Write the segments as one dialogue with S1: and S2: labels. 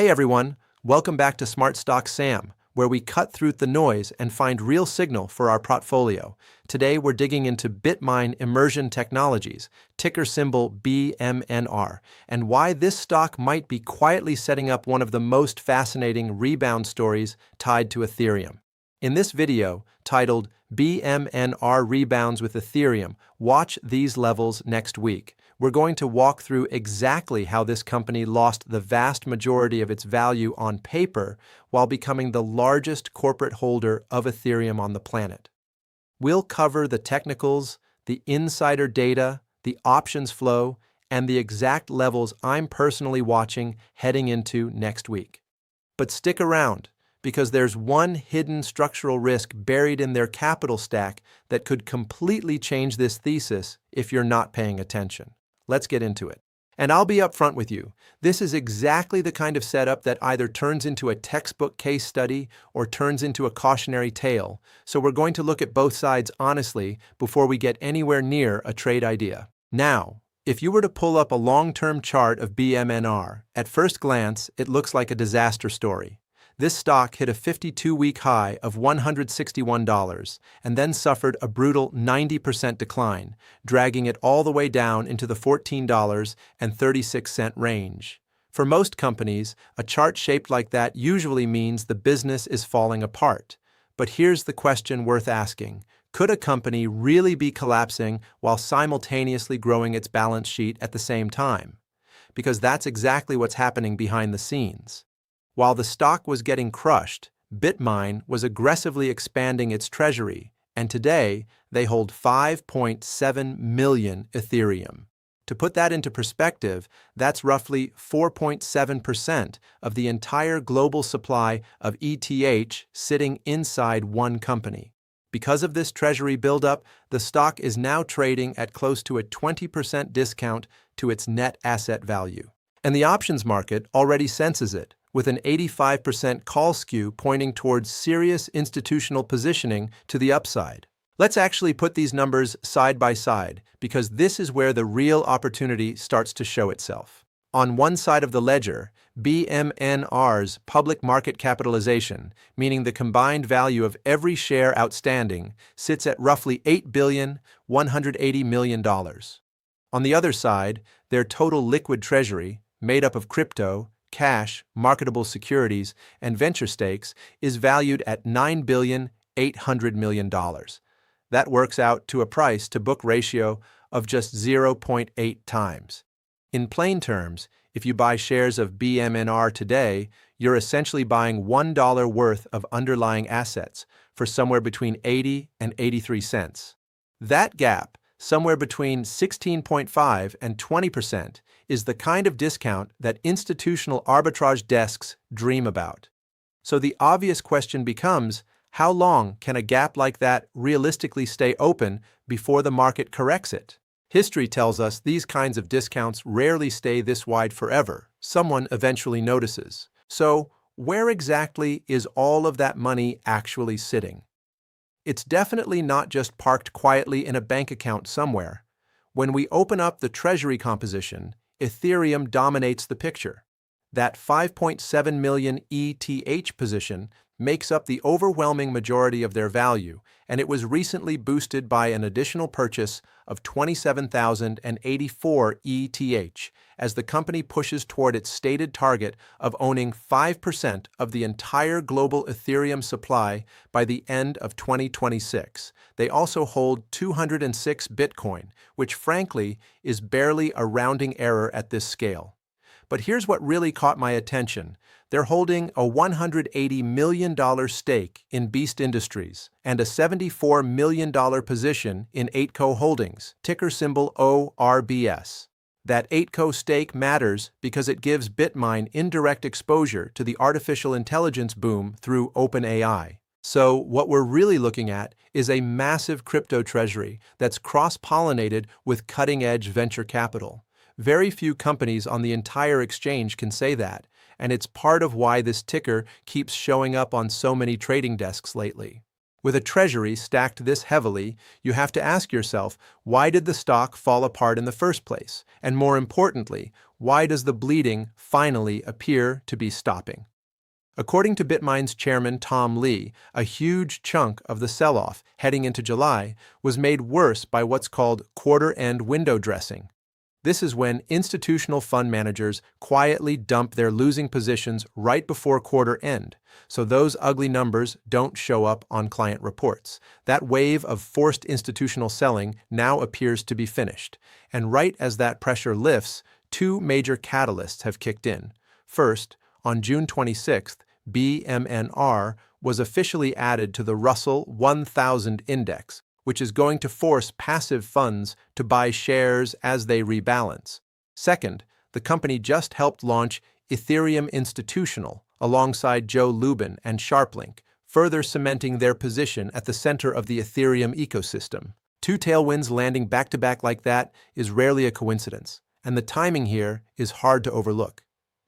S1: Hey everyone, welcome back to Smart Stock Sam, where we cut through the noise and find real signal for our portfolio. Today we're digging into BitMine Immersion Technologies, ticker symbol BMNR, and why this stock might be quietly setting up one of the most fascinating rebound stories tied to Ethereum. In this video, titled BMNR Rebounds with Ethereum, watch these levels next week. We're going to walk through exactly how this company lost the vast majority of its value on paper while becoming the largest corporate holder of Ethereum on the planet. We'll cover the technicals, the insider data, the options flow, and the exact levels I'm personally watching heading into next week. But stick around, because there's one hidden structural risk buried in their capital stack that could completely change this thesis if you're not paying attention. Let's get into it. And I'll be upfront with you. This is exactly the kind of setup that either turns into a textbook case study or turns into a cautionary tale. So we're going to look at both sides honestly before we get anywhere near a trade idea. Now, if you were to pull up a long-term chart of BMNR, at first glance, it looks like a disaster story. This stock hit a 52-week high of $161 and then suffered a brutal 90% decline, dragging it all the way down into the $14.36 range. For most companies, a chart shaped like that usually means the business is falling apart. But here's the question worth asking. Could a company really be collapsing while simultaneously growing its balance sheet at the same time? Because that's exactly what's happening behind the scenes. While the stock was getting crushed, BitMine was aggressively expanding its treasury, and today they hold 5.7 million Ethereum. To put that into perspective, that's roughly 4.7% of the entire global supply of ETH sitting inside one company. Because of this treasury buildup, the stock is now trading at close to a 20% discount to its net asset value. And the options market already senses it, with an 85% call skew pointing towards serious institutional positioning to the upside. Let's actually put these numbers side by side, because this is where the real opportunity starts to show itself. On one side of the ledger, BMNR's public market capitalization, meaning the combined value of every share outstanding, sits at roughly $8,180 million. On the other side, their total liquid treasury, made up of crypto, cash, marketable securities, and venture stakes, is valued at $9,800 million. That works out to a price-to-book ratio of just 0.8 times. In plain terms, if you buy shares of BMNR today, you're essentially buying $1 worth of underlying assets for somewhere between 80 and 83 cents. That gap, somewhere between 16.5 and 20%, is the kind of discount that institutional arbitrage desks dream about. So the obvious question becomes, how long can a gap like that realistically stay open before the market corrects it? History tells us these kinds of discounts rarely stay this wide forever. Someone eventually notices. So where exactly is all of that money actually sitting? It's definitely not just parked quietly in a bank account somewhere. When we open up the treasury composition, Ethereum dominates the picture. That 5.7 million ETH position makes up the overwhelming majority of their value, and it was recently boosted by an additional purchase of 27,084 ETH as the company pushes toward its stated target of owning 5% of the entire global Ethereum supply by the end of 2026. They also hold 206 Bitcoin, which frankly is barely a rounding error at this scale. But here's what really caught my attention. They're holding a $180 million stake in Beast Industries and a $74 million position in 8Co Holdings, ticker symbol ORBS. That 8Co stake matters because it gives BitMine indirect exposure to the artificial intelligence boom through OpenAI. So what we're really looking at is a massive crypto treasury that's cross-pollinated with cutting-edge venture capital. Very few companies on the entire exchange can say that, and it's part of why this ticker keeps showing up on so many trading desks lately. With a Treasury stacked this heavily, you have to ask yourself, why did the stock fall apart in the first place? And more importantly, why does the bleeding finally appear to be stopping? According to BitMine's chairman Tom Lee, a huge chunk of the sell-off heading into July was made worse by what's called quarter-end window dressing. This is when institutional fund managers quietly dump their losing positions right before quarter end, so those ugly numbers don't show up on client reports. That wave of forced institutional selling now appears to be finished, and right as that pressure lifts, two major catalysts have kicked in. First, on June 26th, BMNR was officially added to the Russell 1000 index, which is going to force passive funds to buy shares as they rebalance. Second, the company just helped launch Ethereum Institutional alongside Joe Lubin and SharpLink, further cementing their position at the center of the Ethereum ecosystem. Two tailwinds landing back-to-back like that is rarely a coincidence, and the timing here is hard to overlook.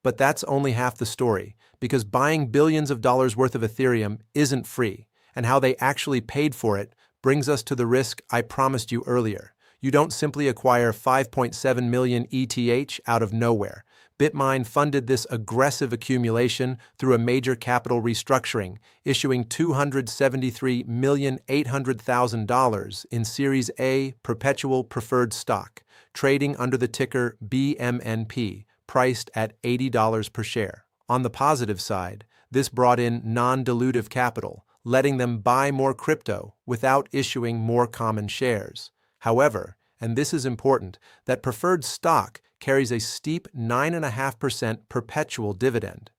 S1: But that's only half the story, because buying billions of dollars worth of Ethereum isn't free, and how they actually paid for it brings us to the risk I promised you earlier. You don't simply acquire 5.7 million ETH out of nowhere. BitMine funded this aggressive accumulation through a major capital restructuring, issuing $273,800,000 in Series A perpetual preferred stock, trading under the ticker BMNP, priced at $80 per share. On the positive side, this brought in non-dilutive capital, letting them buy more crypto without issuing more common shares. However, and this is important, that preferred stock carries a steep 9.5% perpetual dividend.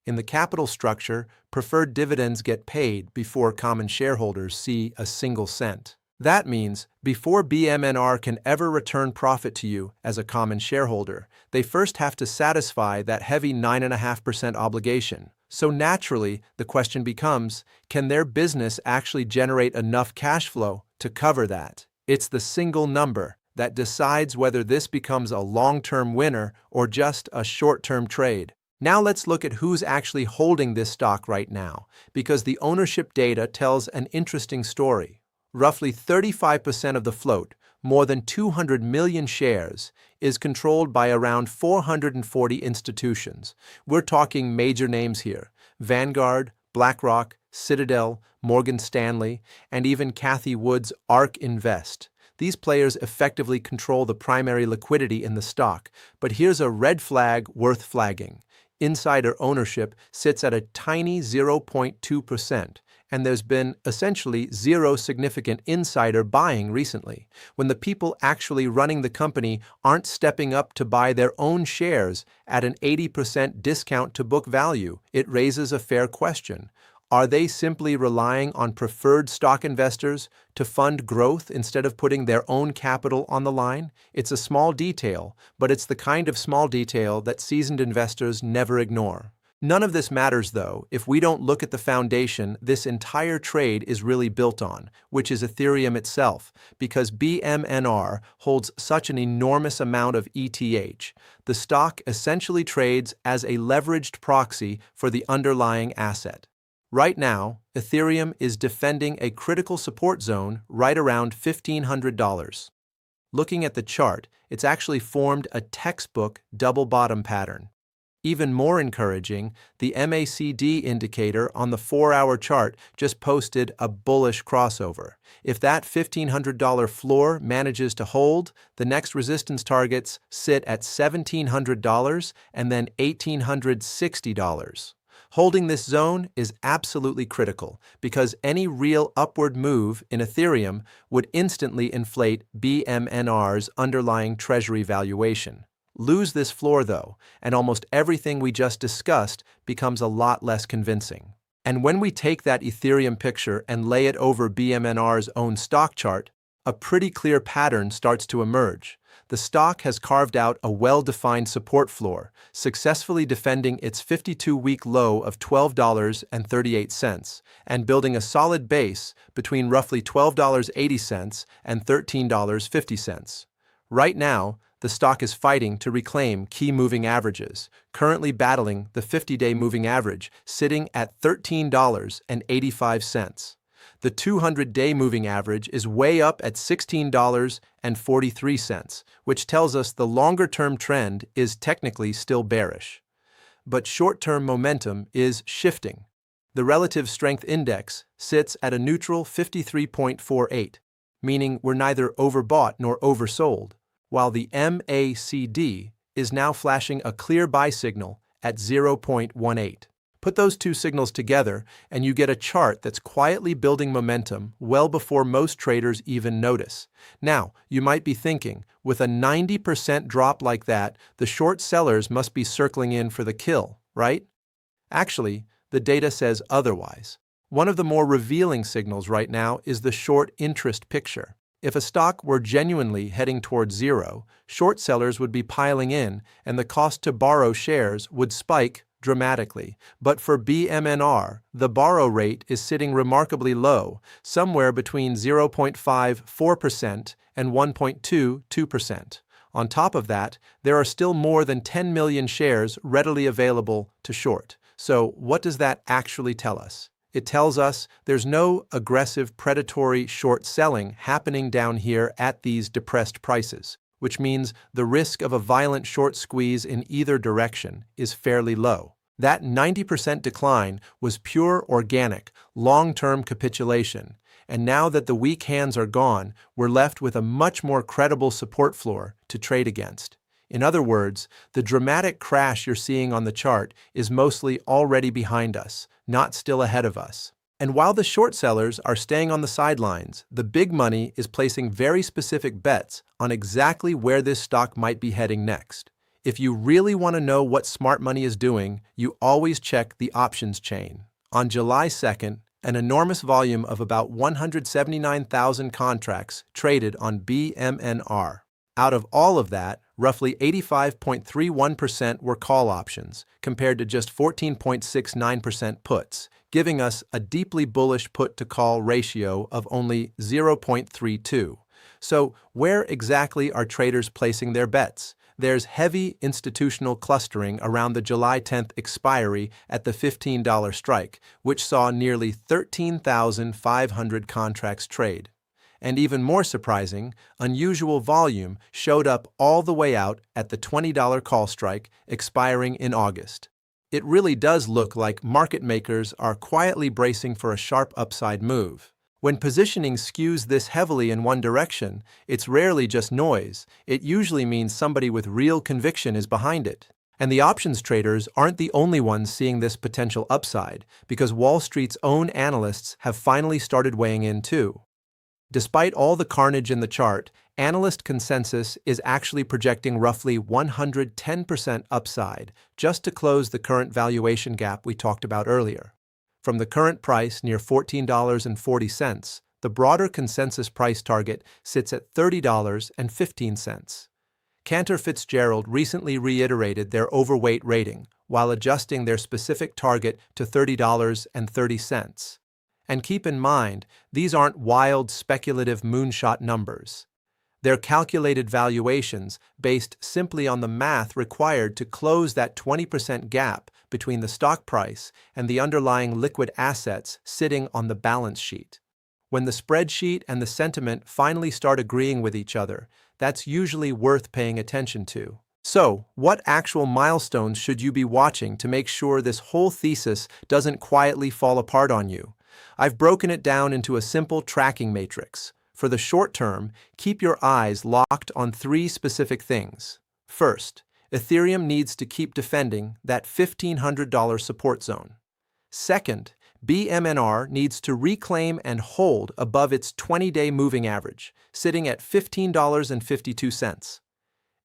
S1: In the capital structure, preferred dividends get paid before common shareholders see a single cent. That means, before BMNR can ever return profit to you as a common shareholder, they first have to satisfy that heavy 9.5% obligation. So naturally, the question becomes, can their business actually generate enough cash flow to cover that? It's the single number that decides whether this becomes a long-term winner or just a short-term trade. Now let's look at who's actually holding this stock right now, because the ownership data tells an interesting story. Roughly 35% of the float, more than 200 million shares, is controlled by around 440 institutions. We're talking major names here: Vanguard, BlackRock, Citadel, Morgan Stanley, and even Cathie Wood's ARK Invest. These players effectively control the primary liquidity in the stock, but here's a red flag worth flagging. Insider ownership sits at a tiny 0.2%. And there's been essentially zero significant insider buying recently, when the people actually running the company aren't stepping up to buy their own shares at an 80% discount to book value. It raises a fair question. Are they simply relying on preferred stock investors to fund growth instead of putting their own capital on the line? It's a small detail, but it's the kind of small detail that seasoned investors never ignore. None of this matters, though, if we don't look at the foundation this entire trade is really built on, which is Ethereum itself, because BMNR holds such an enormous amount of ETH. The stock essentially trades as a leveraged proxy for the underlying asset. Right now, Ethereum is defending a critical support zone right around $1,500. Looking at the chart, it's actually formed a textbook double bottom pattern. Even more encouraging, the MACD indicator on the 4-hour chart just posted a bullish crossover. If that $1,500 floor manages to hold, the next resistance targets sit at $1,700 and then $1,860. Holding this zone is absolutely critical, because any real upward move in Ethereum would instantly inflate BMNR's underlying Treasury valuation. Lose this floor, though, and almost everything we just discussed becomes a lot less convincing. And when we take that Ethereum picture and lay it over BMNR's own stock chart, a pretty clear pattern starts to emerge. The stock has carved out a well-defined support floor, successfully defending its 52-week low of $12.38 and building a solid base between roughly $12.80 and $13.50. Right now, the stock is fighting to reclaim key moving averages, currently battling the 50-day moving average, sitting at $13.85. The 200-day moving average is way up at $16.43, which tells us the longer-term trend is technically still bearish. But short-term momentum is shifting. The relative strength index sits at a neutral 53.48, meaning we're neither overbought nor oversold, while the MACD is now flashing a clear buy signal at 0.18. Put those two signals together, and you get a chart that's quietly building momentum well before most traders even notice. Now, you might be thinking, with a 90% drop like that, the short sellers must be circling in for the kill, right? Actually, the data says otherwise. One of the more revealing signals right now is the short interest picture. If a stock were genuinely heading towards zero, short sellers would be piling in, and the cost to borrow shares would spike dramatically. But for BMNR, the borrow rate is sitting remarkably low, somewhere between 0.54% and 1.22%. On top of that, there are still more than 10 million shares readily available to short. So what does that actually tell us? It tells us there's no aggressive predatory short selling happening down here at these depressed prices, which means the risk of a violent short squeeze in either direction is fairly low. That 90% decline was pure organic, long-term capitulation, and now that the weak hands are gone, we're left with a much more credible support floor to trade against. In other words, the dramatic crash you're seeing on the chart is mostly already behind us, not still ahead of us. And while the short sellers are staying on the sidelines, the big money is placing very specific bets on exactly where this stock might be heading next. If you really want to know what smart money is doing, you always check the options chain. On July 2nd, an enormous volume of about 179,000 contracts traded on BMNR. Out of all of that, roughly 85.31% were call options, compared to just 14.69% puts, giving us a deeply bullish put-to-call ratio of only 0.32. So where exactly are traders placing their bets? There's heavy institutional clustering around the July 10th expiry at the $15 strike, which saw nearly 13,500 contracts trade. And even more surprising, unusual volume showed up all the way out at the $20 call strike expiring in August. It really does look like market makers are quietly bracing for a sharp upside move. When positioning skews this heavily in one direction, it's rarely just noise. It usually means somebody with real conviction is behind it. And the options traders aren't the only ones seeing this potential upside, because Wall Street's own analysts have finally started weighing in too. Despite all the carnage in the chart, analyst consensus is actually projecting roughly 110% upside just to close the current valuation gap we talked about earlier. From the current price near $14.40, the broader consensus price target sits at $30.15. Cantor Fitzgerald recently reiterated their overweight rating while adjusting their specific target to $30.30. And keep in mind, these aren't wild, speculative moonshot numbers. They're calculated valuations based simply on the math required to close that 20% gap between the stock price and the underlying liquid assets sitting on the balance sheet. When the spreadsheet and the sentiment finally start agreeing with each other, that's usually worth paying attention to. So, what actual milestones should you be watching to make sure this whole thesis doesn't quietly fall apart on you? I've broken it down into a simple tracking matrix. For the short term, keep your eyes locked on three specific things. First, Ethereum needs to keep defending that $1,500 support zone. Second, BMNR needs to reclaim and hold above its 20-day moving average, sitting at $15.52.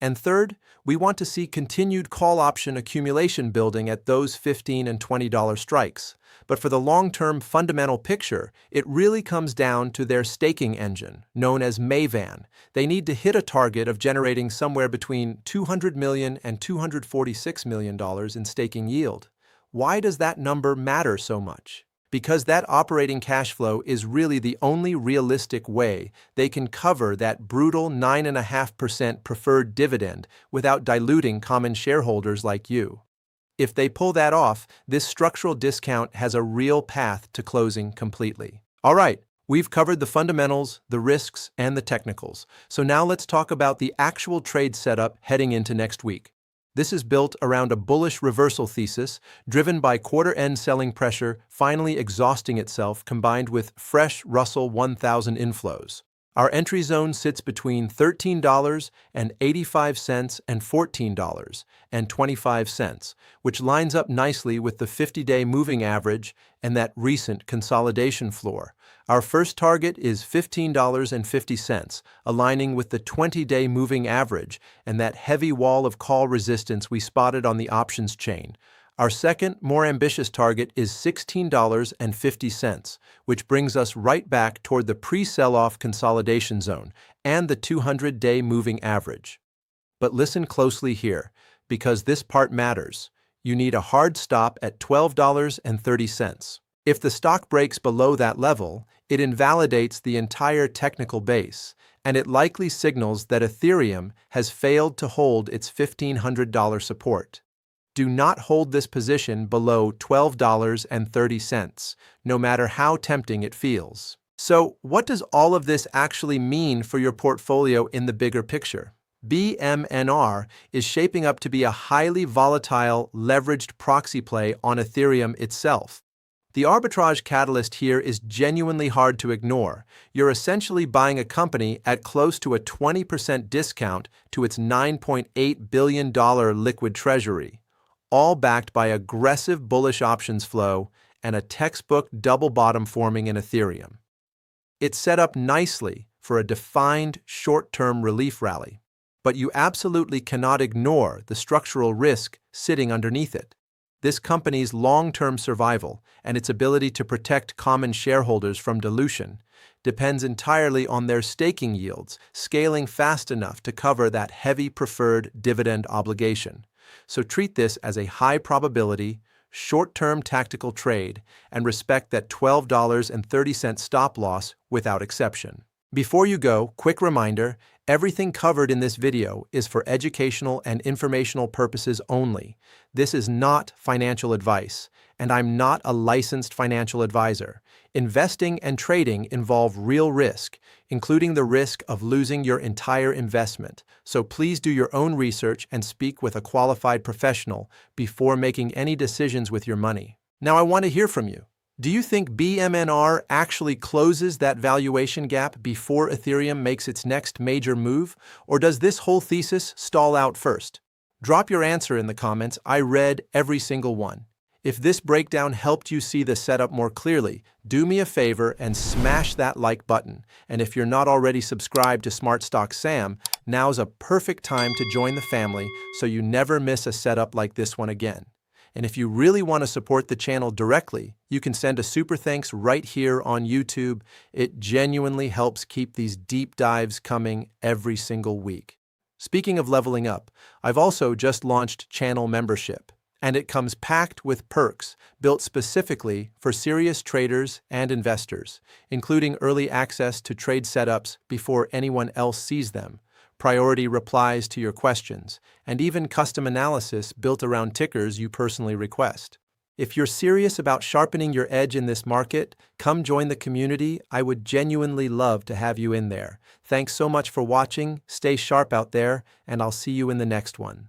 S1: And third, we want to see continued call option accumulation building at those $15 and $20 strikes. But for the long-term fundamental picture, it really comes down to their staking engine, known as Maven. They need to hit a target of generating somewhere between $200 million and $246 million in staking yield. Why does that number matter so much? Because that operating cash flow is really the only realistic way they can cover that brutal 9.5% preferred dividend without diluting common shareholders like you. If they pull that off, this structural discount has a real path to closing completely. All right, we've covered the fundamentals, the risks, and the technicals. So now let's talk about the actual trade setup heading into next week. This is built around a bullish reversal thesis, driven by quarter-end selling pressure finally exhausting itself combined with fresh Russell 1000 inflows. Our entry zone sits between $13.85 and $14.25, which lines up nicely with the 50-day moving average and that recent consolidation floor. Our first target is $15.50, aligning with the 20-day moving average and that heavy wall of call resistance we spotted on the options chain. Our second, more ambitious target is $16.50, which brings us right back toward the pre-sell-off consolidation zone and the 200-day moving average. But listen closely here, because this part matters. You need a hard stop at $12.30. If the stock breaks below that level, it invalidates the entire technical base, and it likely signals that Ethereum has failed to hold its $1,500 support. Do not hold this position below $12.30, no matter how tempting it feels. So, what does all of this actually mean for your portfolio in the bigger picture? BMNR is shaping up to be a highly volatile, leveraged proxy play on Ethereum itself. The arbitrage catalyst here is genuinely hard to ignore. You're essentially buying a company at close to a 20% discount to its $9.8 billion liquid treasury, all backed by aggressive bullish options flow and a textbook double bottom forming in Ethereum. It's set up nicely for a defined short-term relief rally, but you absolutely cannot ignore the structural risk sitting underneath it. This company's long-term survival and its ability to protect common shareholders from dilution depends entirely on their staking yields scaling fast enough to cover that heavy preferred dividend obligation. So treat this as a high-probability, short-term tactical trade and respect that $12.30 stop loss without exception. Before you go, quick reminder, everything covered in this video is for educational and informational purposes only. This is not financial advice, and I'm not a licensed financial advisor. Investing and trading involve real risk, including the risk of losing your entire investment. So please do your own research and speak with a qualified professional before making any decisions with your money. Now I want to hear from you. Do you think BMNR actually closes that valuation gap before Ethereum makes its next major move, or does this whole thesis stall out first? Drop your answer in the comments. I read every single one. If this breakdown helped you see the setup more clearly, do me a favor and smash that like button. And if you're not already subscribed to Smart Stock Sam, now's a perfect time to join the family so you never miss a setup like this one again. And if you really want to support the channel directly, you can send a super thanks right here on YouTube. It genuinely helps keep these deep dives coming every single week. Speaking of leveling up, I've also just launched channel membership, and it comes packed with perks built specifically for serious traders and investors, including early access to trade setups before anyone else sees them, priority replies to your questions, and even custom analysis built around tickers you personally request. If you're serious about sharpening your edge in this market, come join the community. I would genuinely love to have you in there. Thanks so much for watching, stay sharp out there, and I'll see you in the next one.